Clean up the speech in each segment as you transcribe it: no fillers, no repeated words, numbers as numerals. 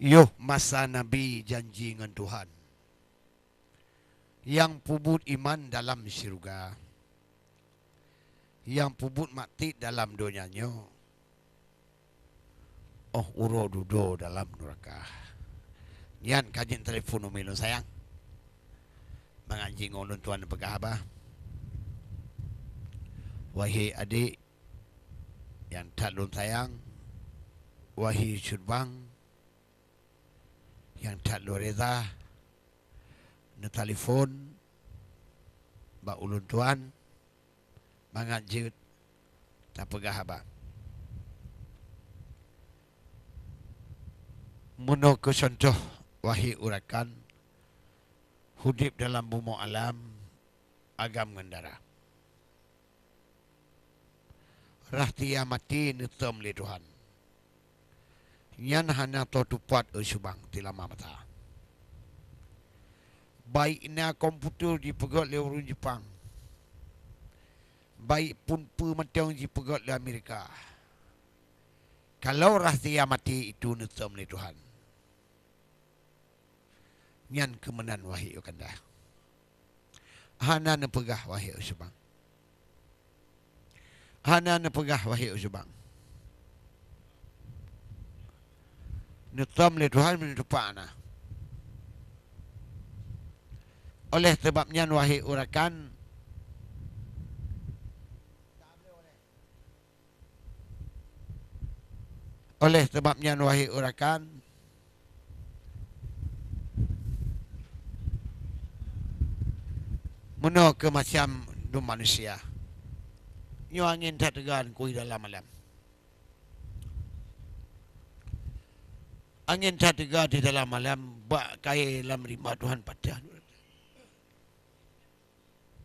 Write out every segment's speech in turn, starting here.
Yuh masa Nabi janji dengan Tuhan. Yang pubut iman dalam syurga. Yang pubut mati dalam dunianya. Oh uro dudo dalam neraka. Yan kajin telefon umilun sayang. Menganjing ulun tuan pegah abah. Wahai adik yang tak lun sayang. Wahai syurbang yang tak lun reza. Ne telefon ba ulun tuan menganjing tak pegah abah. Muno ke contoh wahai urakan hudip dalam bumi alam agam ngendara. Rahtia mati netem le Tuhan. Yan hana to tupat subang tilama mata. Baiknya komputer dipegot le orang Jepang. Baik pun pematang dipegot le Amerika. Kalau rahsia mati itu netem le Tuhan. Yan kemenan wahai kanda. Hana nepegah wahai subang. Hana nepegah wahai subang. Netem le Tuhan menutupana. Oleh sebabnya wahai urakan oleh sebabnya wahai urakan Muno ke macam du manusia. Nyo angin tak tegan kui dalam malam. Angin tak tegan di dalam malam. Bak kaya dalam rimba Tuhan patah.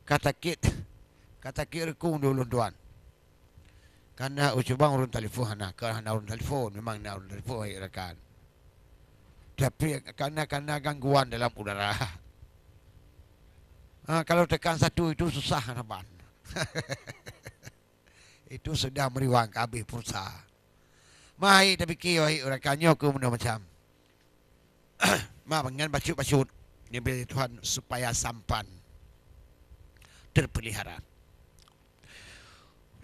Kata kit rekung dulu Tuhan. Karena ucubang urun telefon hana. Kerana urun telefon. Memang nak urun telefon rakan. Tapi karena gangguan dalam udara. Kalau tekan satu itu susah naban. Itu sudah meriwang kabeh pulsa. Mai tapi kioi urakannya ke mana macam. Ma pengen bacut-bacut ni beri Tuhan supaya sampan terpelihara.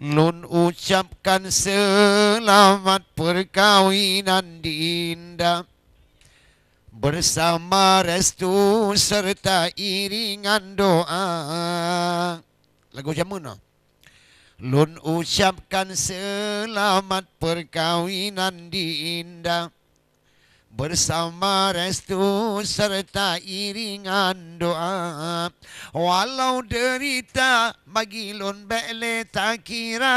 Lun ucapkan selamat perkawinan dinda. Bersama restu serta iringan doa. Lagu jamun. Lun ucapkan selamat perkawinan dinda. Bersama restu serta iringan doa. Walau derita bagi lun bele tak kira.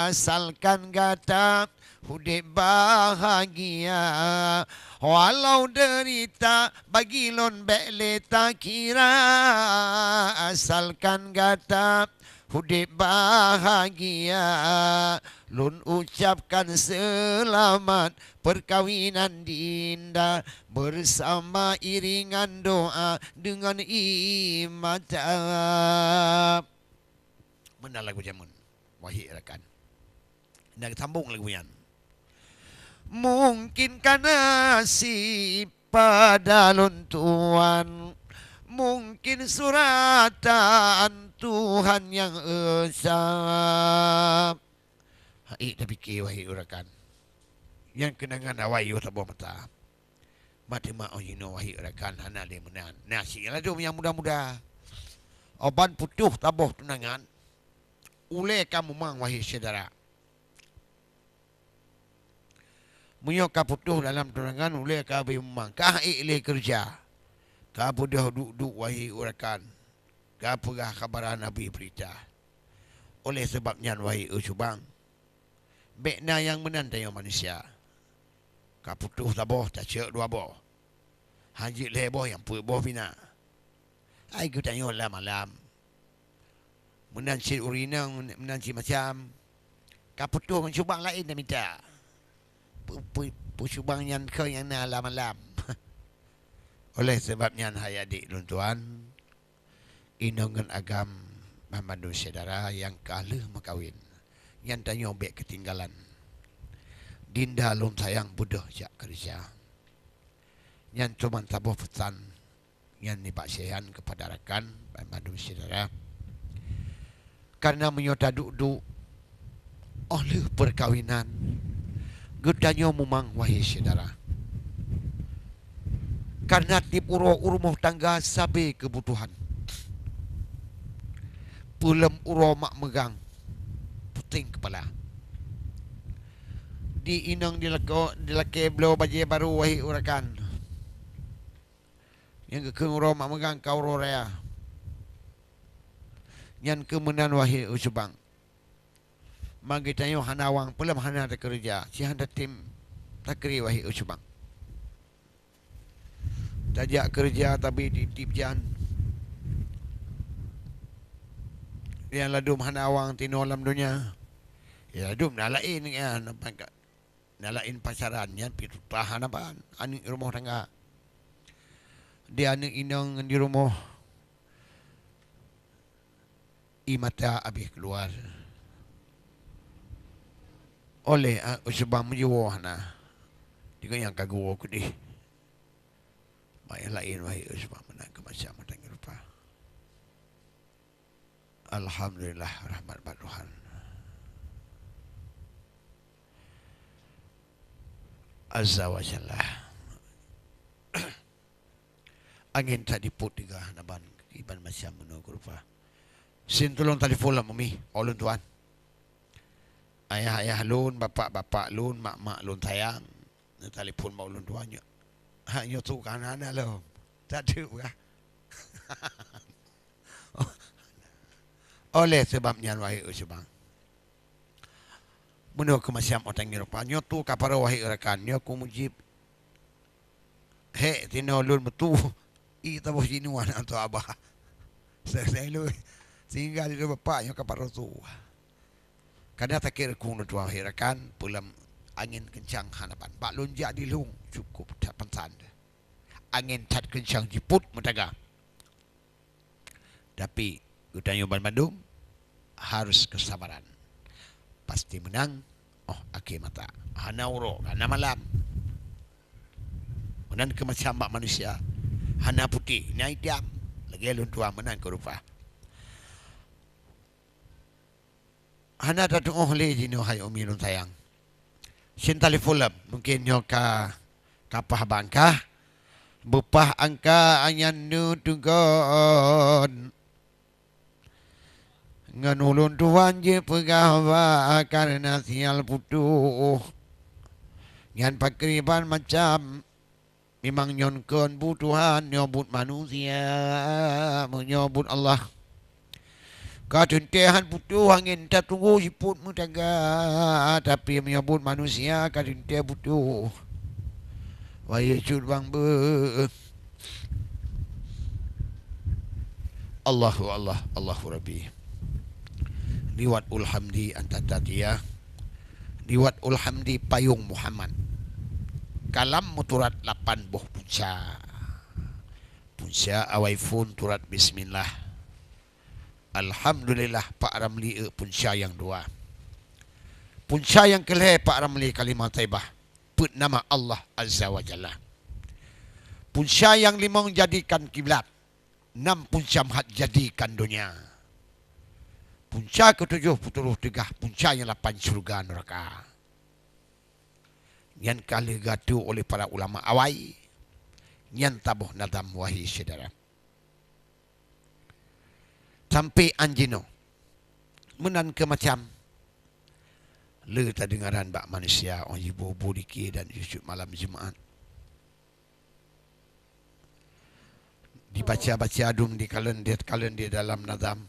Asalkan gata hudip bahagia. Walau derita bagi lon bele tak kira. Asalkan gata hudip bahagia. Lun ucapkan selamat perkawinan dinda. Bersama iringan doa dengan imatap. Mana lagu jamun wahai rakan. Nak sambung lagu yang mungkin karena si pada luntuan. Mungkin suratan Tuhan yang esa. Hai tapi ke wahai urakan. Yang kenangan awayu tak buah mata. Mati mak oh you know wahai urakan hana le menan. Nasi lah tu yang muda-muda. Oban putuh tabuh tunangan. Ule kamu mang wahai saudara. Munyo ka putuh dalam tunangan ule ka bimang ka ile kerja. Ka budah duduk wahai urakan. Ka pegah kabaran Nabi berita. Oleh sebabnya wahai usubang. Bekna yang menantai manusia. Ka putuh taboh tak cek dua boh. Haji leboh yang puih boh bina. Ai ku tanya lah malam. Menanci urinang menanci macam. Ka putuh mencubang lain dah minta. Pusubang yang kau yang nak malam. Oleh sebabnya hai adik dan tuan, inongan agam Muhammad saudara yang kalah makawin. Yang tanya obek ketinggalan. Dinda lom sayang budah jak kerja. Yang cuma tabuh pesan yang dibaksehan kepada rakan Madum saudara. Karena menyota duduk oleh perkawinan gedanya memang wahai saudara. Karena tipuro rumah tangga sabe kebutuhan. Pulam uro mak megang puting kepala. Di inang dilake belo baje baru wahai urakan. Yang ke uro mak megang kau uro raya. Yang kemenan wahai usubang. Magi tanyo hanawang pulam hana tak kerja. Si handa tim tak keri wahai usubang. Tajak kerja tapi ditip jan. Yang ladum hanawang tinolam dunia. Ya ladum nalain ya nampak. Nalain pasarannya pitu tahan apaan. Anik rumah tangga. Dia anik inang di rumah. Imata habis keluar. Oleh usubang menjiwa hana. Dia yang kagum aku deh. Baik lain wahai usubang menang ke macam matang rupa. Alhamdulillah rahmat Tuhan. Azza wa Jalla. Angin tak diput tiga naban iban macam menunggu rupa. Sin tolong telefon lah mami, olun tuan. Ayah lun, bapak lun, mak lun sayang. Telefon mau lun tuannya. Hanya tu kanan lo. Tak ada kah? Oleh sebabnya wahai usubang. Menurut kemasiam orang Eropah. Nyo tu kapara wahai rekan. Nyo ku mujib. Hei tino lun betul. I tabuh jinuan atau abah. Saya lu. Sehingga dia bapak nyo kapara tu. Kadang tak kira ku tu wahai rekan. Pulam angin kencang hanapan. Bak lonjak di lung. Cukup tak pensan. Angin tak kencang jiput mentaga. Tapi gudang Yoban Bandung harus kesabaran. Pasti menang. Oh, akhir mata. Hana uro, hana malam. Menang ke macam mak manusia. Hana putih, ni hitam. Lagi lun tua menang ke rupa. Hana tak tengok oleh jino hai umi lun sayang. Sin telefon mungkin nyoka kapah bangkah. Bupah angka anyan nu tunggon. Nganulun tuan je pegawa karena sial putuh. Ngan pakriban macam memang nyonkon butuhan nyobut manusia menyobut Allah. Kaduntehan putuh angin tak tunggu siput mutaga tapi menyobut manusia kadunte butuh. Wahai bang be. Allahu Rabbi. Liwat ulhamdi antatatiya. Liwat ulhamdi payung Muhammad. Kalam muturat 8 buh punca. Punca awaifun turat bismillah. Alhamdulillah Pak Ramli punca yang 2. Punca yang kelih Pak Ramli kalimah taibah. Put nama Allah Azza wa Jalla. Punca yang 5 jadikan kiblat. 6 punca mahat jadikan dunia. Punca ke-7 43. Punca yang 8 syurga neraka. Yang kali gatu oleh para ulama awai. Yang tabuh nadam wahai saudara. Sampai anjino. Menan ke macam. Le tak dengaran bak manusia orang ibu diki dan Yusuf malam Jumaat. Dibaca-baca adum di kalen dia dalam nadam.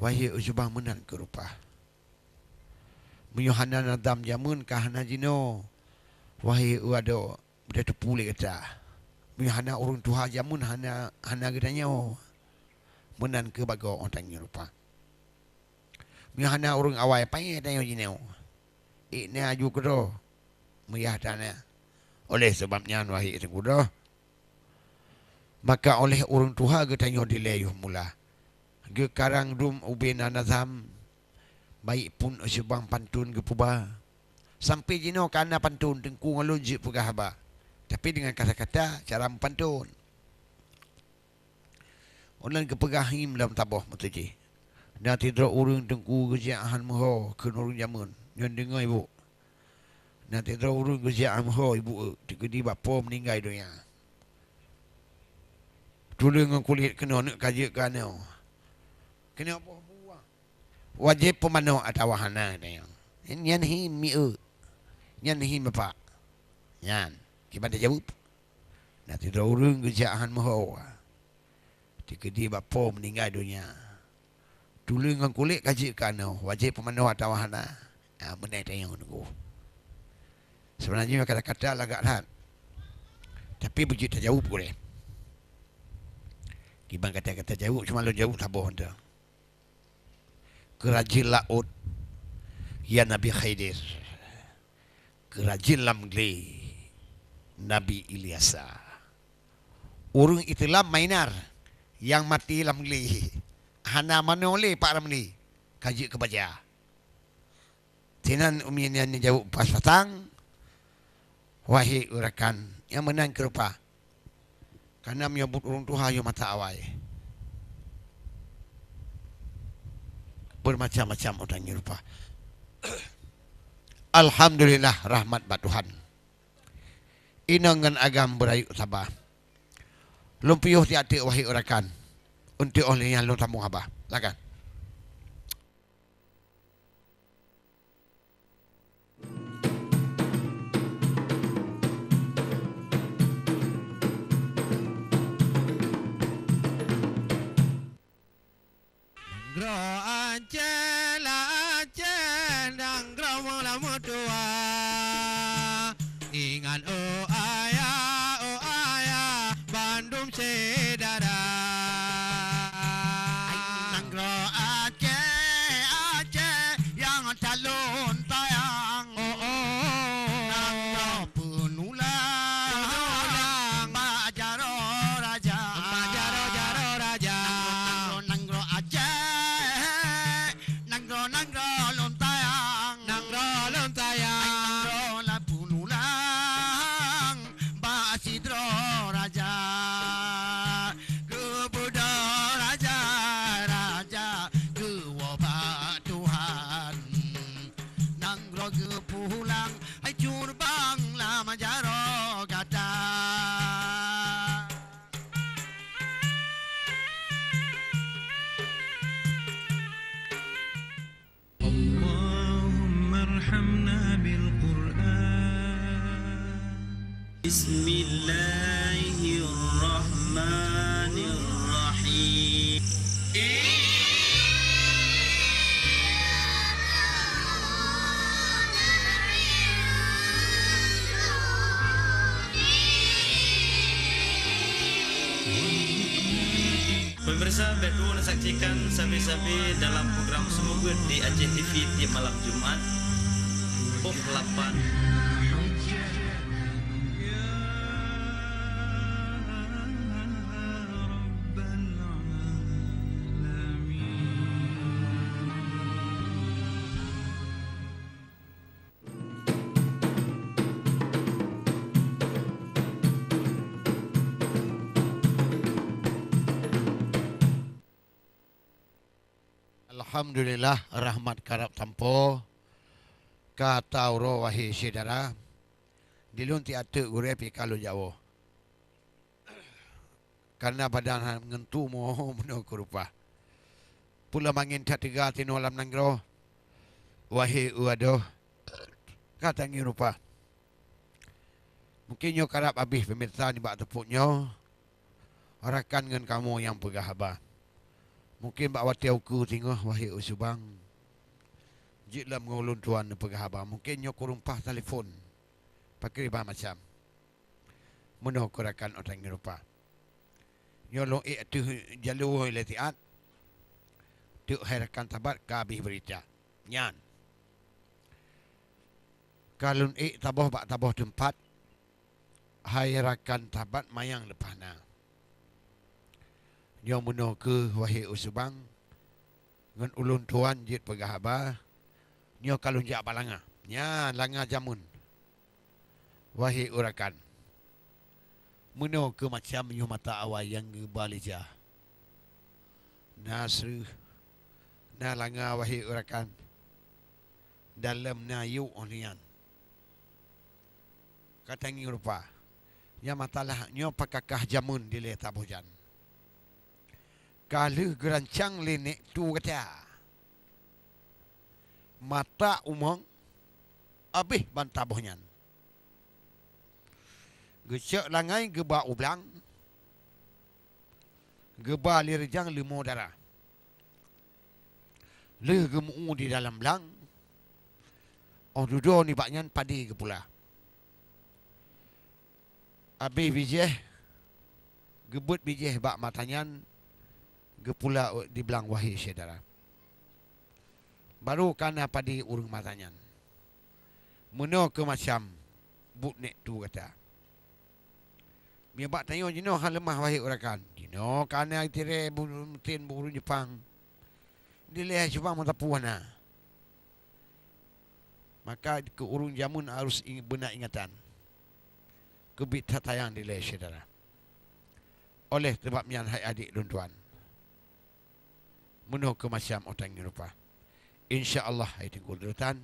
Wahai ujubah menan ke rupa. Menyuhana nadam jamun kahana jino. Wahai uado budak tu pulih kata. Menyuhana urung tuha jamun hana gedanya. Menan ke bago orang tanya rupa. Menyuhana urung awai payah tanya jino. Ini aju kedo. Meyah tanah. Oleh sebabnya wahai itu kudo. Maka oleh urung tuha gedanya dileyuh mula. Ge karang dum ubena nazam. Baik pun sebang pantun ke puba. Sampai jino kana pantun tengku ngalunjik pegahaba. Tapi dengan kata-kata cara pantun. Ulan kepegahim dalam tabah mutuji. Dan tidak urung tengku kejiaan moho ke nurung jamun. Yang dengar ibu. Dan tidak urung kejiaan moho ibu. Tikedi bapa meninggal dunia. Tulang dengan kulit kena nak kaji kena. Kena apa buah. Wajib pemanah atau wahana dia. Yan hi mi'u. Yan hi bapak. Yan. Kita jawab. Dan tidak urung kejiaan moho. Tikedi bapa meninggal dunia. Tulang dengan kulit kaji kena. Wajib pemanah atau wahana. Menai tanya nunggu. Sebenarnya kata-kata lagak lahat. Tapi begitu jawab boleh. Kibang kata-kata jawab cuma lo jawab tabah anda. Kerajin laut ya Nabi Khidir. Kerajin lamgli Nabi Ilyasa. Urung itulah mainar yang mati lamgli. Hana manole pak ramli. Kaji kebaca. Tinan umian jawab pas petang. Wahai urakan yang menang kerupa. Karena menyebut urung Tuhan yang mata awal. Bermacam-macam orang yang rupa. Alhamdulillah rahmat bat Tuhan. Inangan agam berayu sabah. Lumpiuh tiada wahai urakan. Untuk oleh yang lu tamu abah. Lakan. Aceh la Aceh dang gramo la mutua ingan oh ayah Bandung sedara nangro Aceh Aceh yang calon tayang nangro penulang majaro raja nangro Aceh nangro lontayang nangro la punulang basidro raja kebuda raja kewaba Tuhan nangro kepulang ay curbang la majaro kata Bismillahirrahmanirrahim. Pemirsa, betul saksikan sabi-sabi dalam program Semoga di Aceh TV tiap malam Jumat pukul 8. Alhamdulillah rahmat karab tampo kata uro wahai saudara dilun ti ate gure pi kalau Jawa karena badan ngentu moho meno kerupa pula mangin tiga tino alam nanggro wahai uado kata ngi rupa mungkin nyo karab habis pemirsa ni bak tepuknyo rakan dengan kamu yang pegahaba. Mungkin bak wati aku tengok wahai usubang. Jiklah mengulun tuan pegahaba. Mungkin nyo kurumpah telefon. Pakai bah macam. Menuh kurakan orang Eropah. Nyo lo tu jalur letiat. Tu herakan tabat kabih berita. Nyan. Kalau tabah bak tabah tempat. Herakan tabat mayang lepana. Yang menuh ke wahai usubang ngan ulun tuan jit pegahaba nyo kalun jak balanga nya langa jamun wahai urakan Meno ke macam yu mata awal yang balija. Nasru na langa wahi urakan dalam na yu onian. Katangi rupa. Ya matalah nyo pakakah jamun dile tabujan. Kalau gerancang lenek tu kata. Mata umong abih bantabuhnya. Gecek langai geba ublang. Geba lirjang limo darah. Le gemu di dalam belang. Oh dudo ni baknyan padi ke pula. Abi bijeh gebut bijeh bak matanyan gepula di belang wahi saudara. Baru kana padi urung matanyan. Meno ke macam but nek tu kata. Mia bak tanyo jino hal lemah wahi urakan. Jino kana tire tin buru Jepang. Dileh Jepang matapuana. Maka ke urung jamun harus benak ingatan. Kebit tayang di leh saudara. Oleh sebabnya hai adik dan tuan. Menuh ke macam otang rupa. InsyaAllah hai tinggal durutan.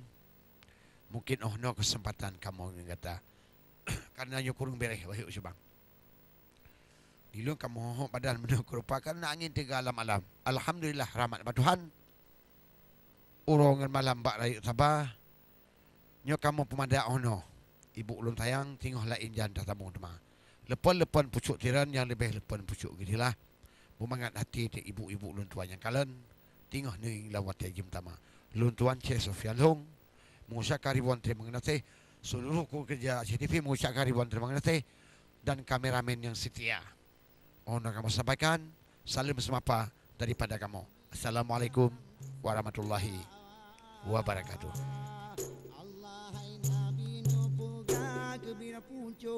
Mungkin no kesempatan kamu kata. Karena nyo kurung bereh wahai usubang. Dilo kamu padahal menuh ke rupa karena angin tiga alam-alam. Alhamdulillah rahmat Tuhan. Urongan malam bak rayu sabah. Nyo kamu pemada no. Ibu ulun tayang tengok lain jan tatamu tema. Lepan-lepan pucuk tiran yang lebih lepan pucuk gitulah. Memangat hati te ibu-ibu ulun tuan yang kalen. Tengok ni lawat ya jim tama. Ulun tuan Cik Sofian Long. Mengucapkan ribuan terima kasih. Seluruh kerja CTV mengucapkan ribuan terima kasih. Dan kameramen yang setia. Mohon kamu sampaikan. Salam semapa daripada kamu. Assalamualaikum warahmatullahi wabarakatuh. Kebira punco